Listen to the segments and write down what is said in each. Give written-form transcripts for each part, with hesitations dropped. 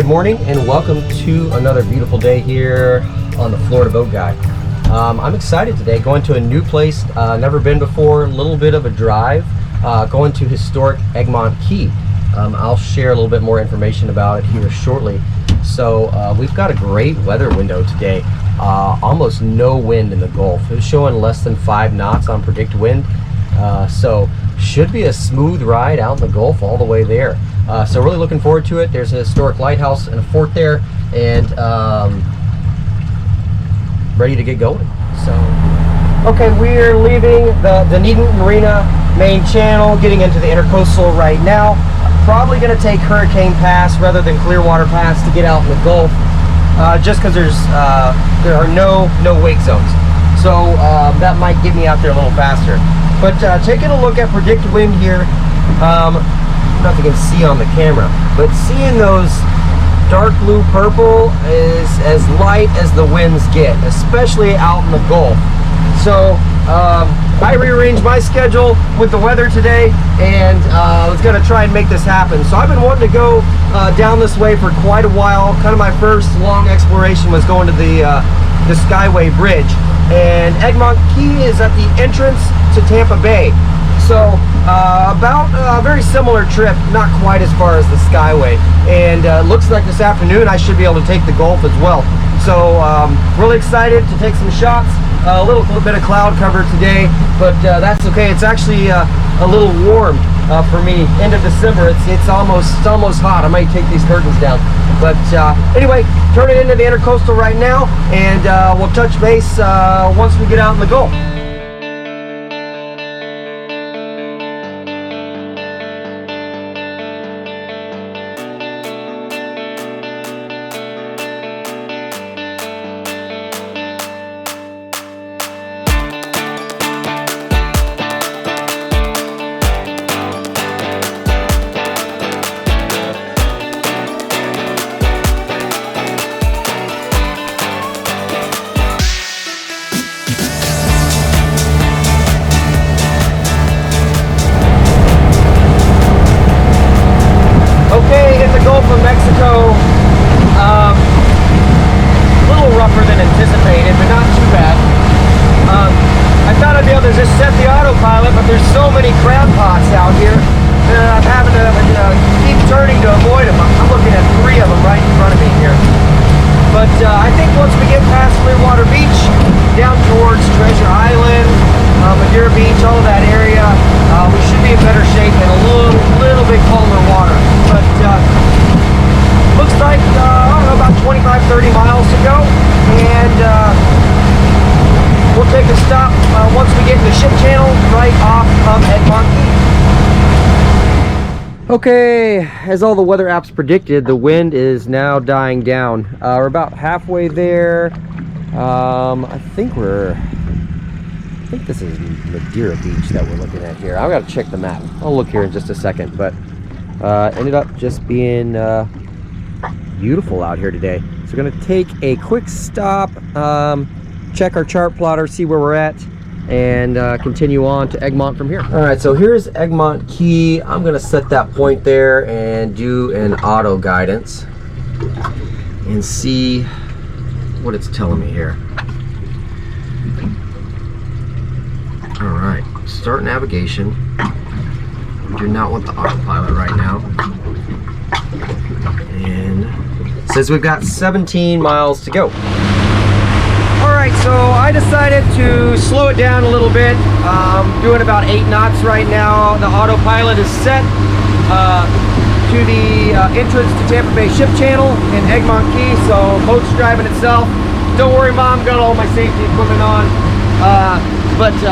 Good morning and welcome to another beautiful day here on the Florida Boat Guy. I'm excited today, going to a new place, never been before, a little bit of a drive, going to historic Egmont Key. I'll share a little bit more information about it here shortly. So we've got a great weather window today, almost no wind in the Gulf. It was showing less than 5 knots on predict wind, so should be a smooth ride out in the Gulf all the way there. So really looking forward to it. There's a historic lighthouse and a fort there, and ready to get going. So, okay, we're leaving the Dade Marina main channel, getting into the intercoastal right now. Probably going to take Hurricane Pass rather than Clearwater Pass to get out in the Gulf, just because there are no wake zones. So that might get me out there a little faster. But taking a look at predict wind here. Nothing you can see on the camera, but seeing those dark blue purple is as light as the winds get, especially out in the Gulf. So I rearranged my schedule with the weather today, and I was going to try and make this happen. So I've been wanting to go down this way for quite a while. Kind of my first long exploration was going to the Skyway Bridge, and Egmont Key is at the entrance to Tampa Bay. So about a very similar trip, not quite as far as the Skyway, and looks like this afternoon I should be able to take the Gulf as well. So really excited to take some shots. A little bit of cloud cover today, but that's okay. It's actually a little warm for me. End of December, it's almost hot. I might take these curtains down, but anyway, turn it into the intercoastal right now, and we'll touch base once we get out in the Gulf. I think once we get past Clearwater Beach, down towards Treasure Island, Madeira Beach, all of that area, we should be in better shape and a little bit calmer water. But looks like, I don't know, about 25-30 miles to go, and we'll take a stop once we get in the ship channel right off of Egmont Key. Okay, as all the weather apps predicted, the wind is now dying down. We're about halfway there. I think this is Madeira Beach that we're looking at here. I've got to check the map. I'll look here in just a second, but ended up just being beautiful out here today. So we're going to take a quick stop, check our chart plotter, see where we're at, and continue on to Egmont from here. All right, so here's Egmont Key. I'm gonna set that point there and do an auto guidance and see what it's telling me here. All right, start navigation. We do not want the autopilot right now. And it says we've got 17 miles to go. Alright, so I decided to slow it down a little bit. Doing about 8 knots right now. The autopilot is set to the entrance to Tampa Bay Ship Channel in Egmont Key, so boat's driving itself. Don't worry, Mom, got all my safety equipment on. But it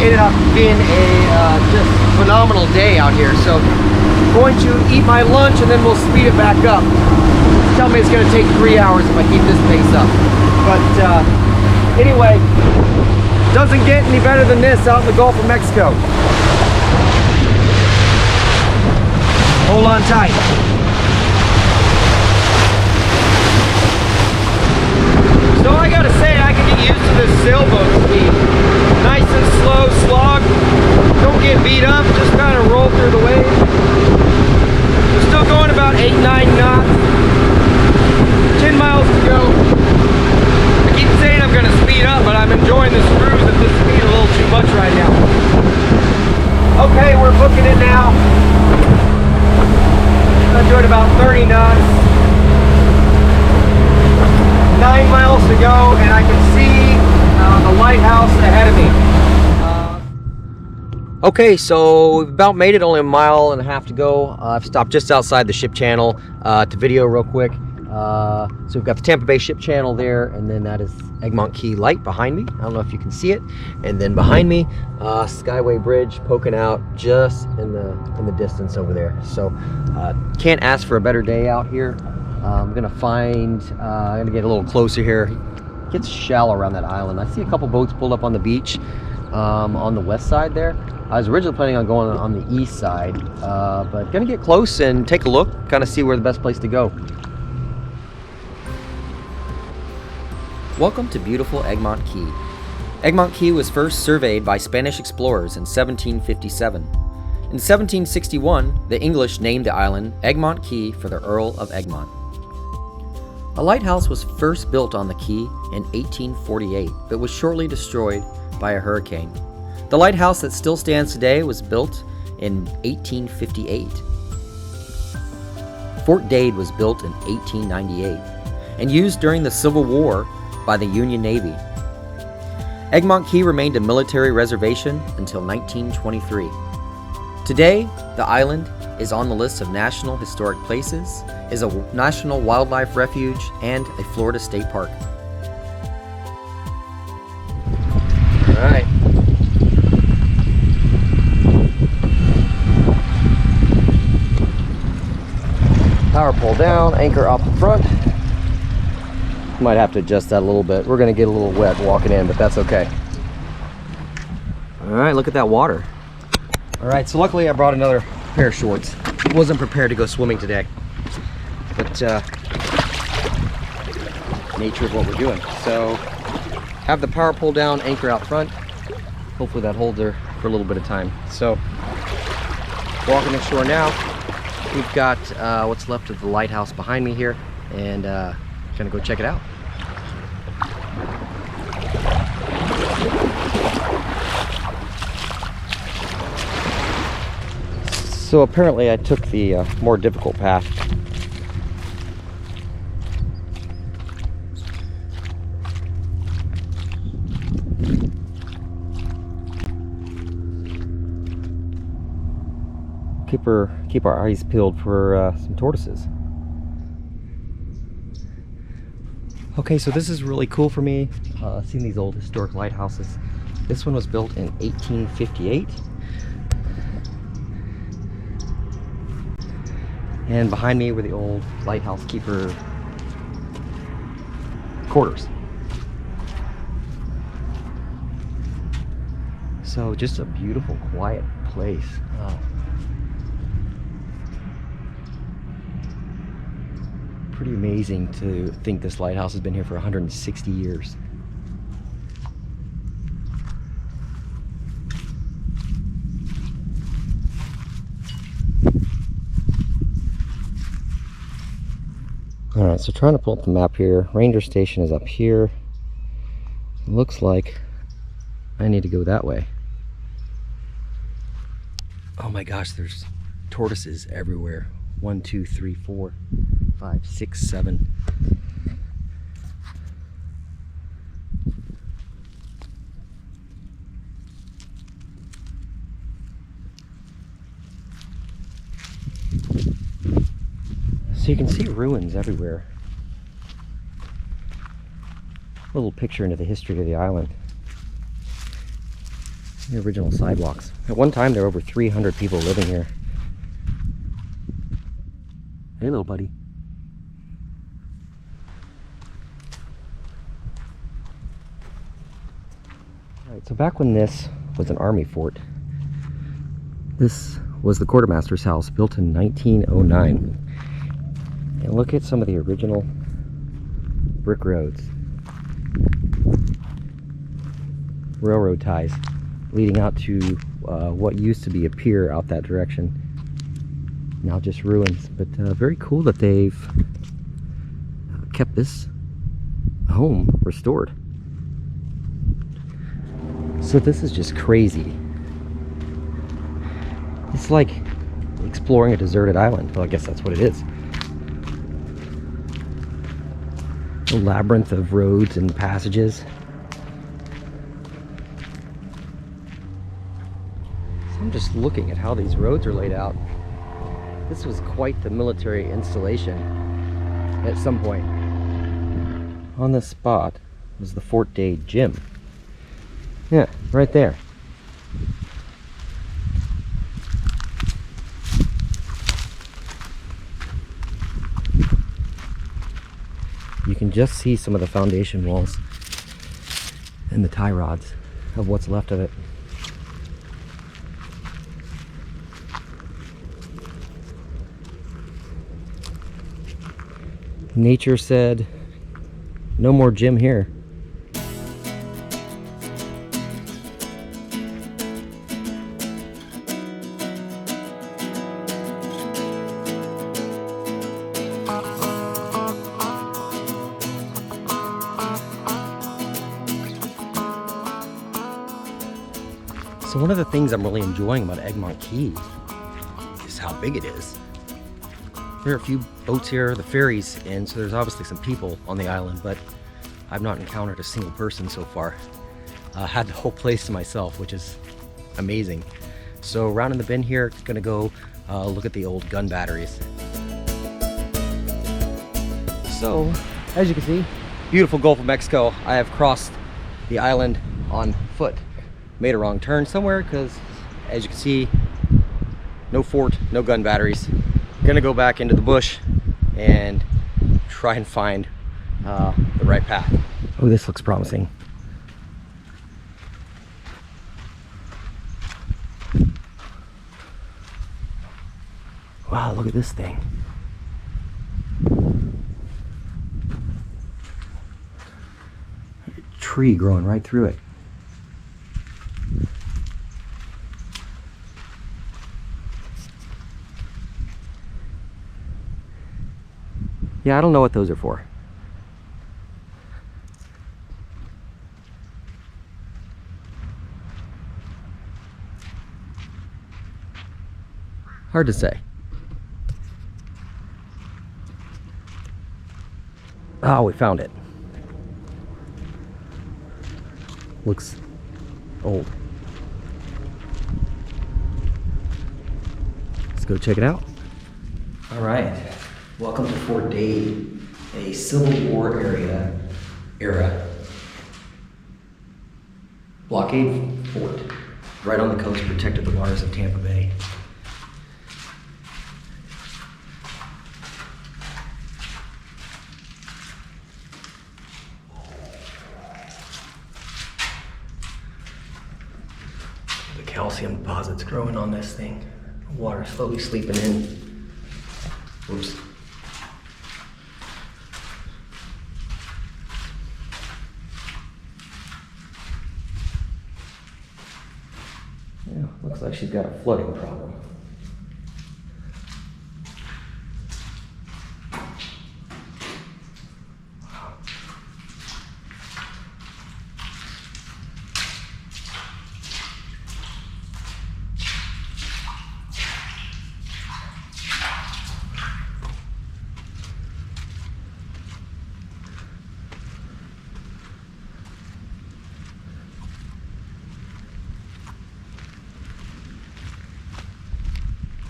ended up being a just phenomenal day out here. So I'm going to eat my lunch and then we'll speed it back up. Tell me it's going to take 3 hours if I keep this pace up. But anyway, doesn't get any better than this out in the Gulf of Mexico. Hold on tight. So I gotta say, I can get used to this sailboat speed. Nice and slow slog. Don't get beat up, just kind of roll through the waves. We're still going about 8-9 knots. to go, and I can see the lighthouse ahead of me. Okay, so we've about made it, only a mile and a half to go. I've stopped just outside the ship channel to video real quick. So we've got the Tampa Bay ship channel there, and then that is Egmont Key Light behind me. I don't know if you can see it. And then behind me, Skyway Bridge poking out just in the distance over there. So can't ask for a better day out here. I'm gonna get a little closer here. It gets shallow around that island. I see a couple boats pulled up on the beach on the west side there. I was originally planning on going on the east side, but gonna get close and take a look, kind of see where the best place to go. Welcome to beautiful Egmont Key. Egmont Key was first surveyed by Spanish explorers in 1757. In 1761, the English named the island Egmont Key for the Earl of Egmont. A lighthouse was first built on the key in 1848, but was shortly destroyed by a hurricane. The lighthouse that still stands today was built in 1858. Fort Dade was built in 1898 and used during the Civil War by the Union Navy. Egmont Key remained a military reservation until 1923. Today, the island is on the list of National Historic Places, is a National Wildlife Refuge, and a Florida State Park. All right. Power pole down, anchor off the front. Might have to adjust that a little bit. We're gonna get a little wet walking in, but that's okay. All right, look at that water. All right, so luckily I brought another pair of shorts. Wasn't prepared to go swimming today, but nature of what we're doing. So have the power pole down, anchor out front. Hopefully that holds her for a little bit of time. So walking ashore now. We've got what's left of the lighthouse behind me here, and gonna go check it out. So apparently I took the more difficult path. Keep our eyes peeled for some tortoises. Okay, so this is really cool for me, seeing these old historic lighthouses. This one was built in 1858. And behind me were the old lighthouse keeper quarters. So just a beautiful, quiet place. Oh. Pretty amazing to think this lighthouse has been here for 160 years. All right, so trying to pull up the map here. Ranger Station is up here. It looks like I need to go that way. Oh my gosh, there's tortoises everywhere. 1, 2, 3, 4, 5, 6, 7. So you can see ruins everywhere. A little picture into the history of the island. The original sidewalks. At one time there were over 300 people living here. Hey little buddy. Alright, so back when this was an army fort, this was the quartermaster's house, built in 1909. And look at some of the original brick roads. Railroad ties leading out to what used to be a pier out that direction. Now just ruins, but very cool that they've kept this home restored. So this is just crazy. It's like exploring a deserted island. Well, I guess that's what it is. A labyrinth of roads and passages. So I'm just looking at how these roads are laid out. This was quite the military installation at some point. On this spot was the Fort Dade gym. Yeah, right there. You can just see some of the foundation walls and the tie rods of what's left of it. Nature said, no more gym here. So one of the things I'm really enjoying about Egmont Key is how big it is. There are a few boats here, the ferries, and so there's obviously some people on the island, but I've not encountered a single person so far. Had the whole place to myself, which is amazing. So around in the bend here, gonna go look at the old gun batteries. So, as you can see, beautiful Gulf of Mexico. I have crossed the island on foot. Made a wrong turn somewhere because, as you can see, no fort, no gun batteries. Gonna go back into the bush and try and find the right path. Oh, this looks promising. Wow, look at this thing. A tree growing right through it. Yeah, I don't know what those are for. Hard to say. Oh, we found it. Looks old. Let's go check it out. All right. Welcome to Fort Dade, a Civil War era blockade fort, right on the coast, protected the waters of Tampa Bay. The calcium deposits growing on this thing. Water slowly seeping in. Whoops. Yeah, looks like she's got a flooding problem.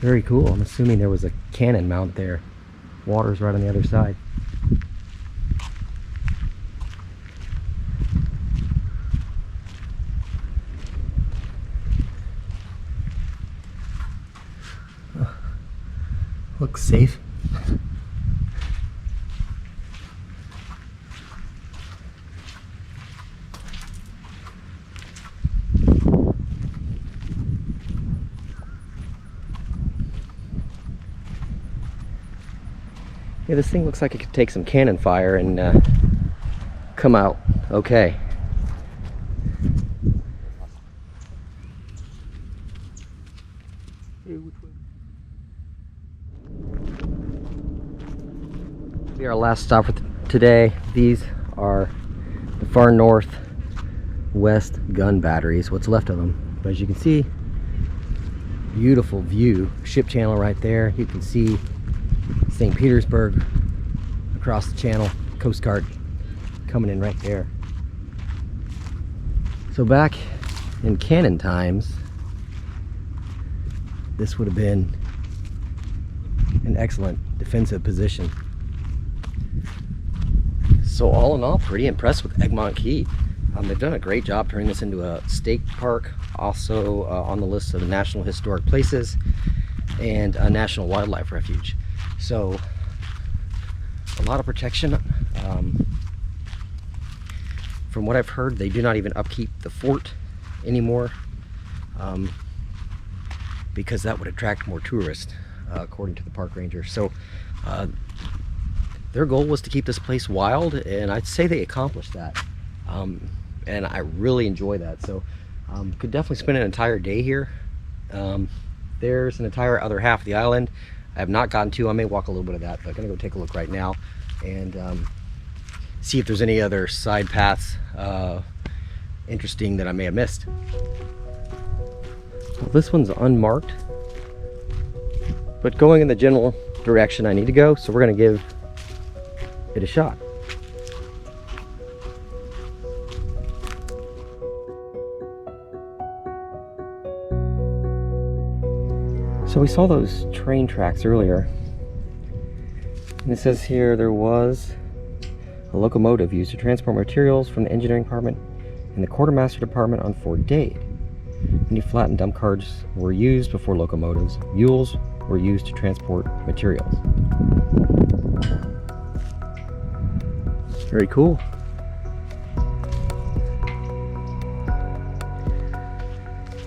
Very cool. I'm assuming there was a cannon mount there. Water's right on the other side. Looks safe. Yeah, this thing looks like it could take some cannon fire and come out okay. Be our last stop for today. These are the far northwest gun batteries, what's left of them. But as you can see, beautiful view, ship channel right there. You can see St. Petersburg across the channel, Coast Guard coming in right there. So back in cannon times, this would have been an excellent defensive position. So all in all, pretty impressed with Egmont Key. They've done a great job turning this into a state park, also on the list of the National Historic Places and a National Wildlife Refuge. So a lot of protection. From what I've heard, they do not even upkeep the fort anymore, because that would attract more tourists, according to the park ranger. So their goal was to keep this place wild, and I'd say they accomplished that. And I really enjoy that. So could definitely spend an entire day here. There's an entire other half of the island I have not gotten to. I may walk a little bit of that, but I'm gonna go take a look right now and see if there's any other side paths interesting that I may have missed. Well, this one's unmarked, but going in the general direction I need to go, so we're gonna give it a shot. So we saw those train tracks earlier, and it says here there was a locomotive used to transport materials from the engineering department and the quartermaster department on Fort Dade. Many flat and dump carts were used before locomotives. Mules were used to transport materials. Very cool.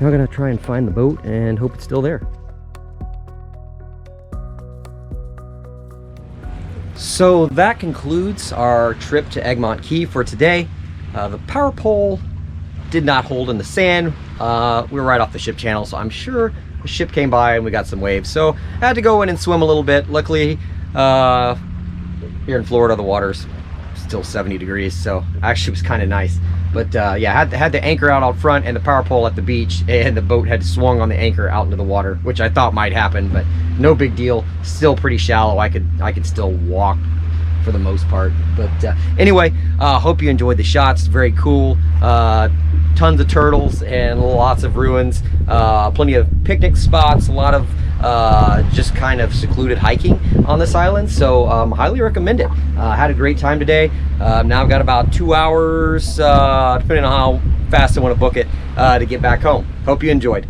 Now I'm gonna try and find the boat and hope it's still there. So that concludes our trip to Egmont Key for today. The power pole did not hold in the sand. We were right off the ship channel, so I'm sure a ship came by and we got some waves. So I had to go in and swim a little bit. Luckily, here in Florida, the water's still 70 degrees, so actually it was kind of nice. But yeah, had the anchor out front and the power pole at the beach, and the boat had swung on the anchor out into the water, which I thought might happen, but no big deal. Still pretty shallow. I could still walk for the most part. But anyway, hope you enjoyed the shots. Very cool. Tons of turtles and lots of ruins. Plenty of picnic spots. A lot of just kind of secluded hiking on this island. So highly recommend it. Had a great time today. Now I've got about 2 hours, depending on how fast I want to book it, to get back home. Hope you enjoyed.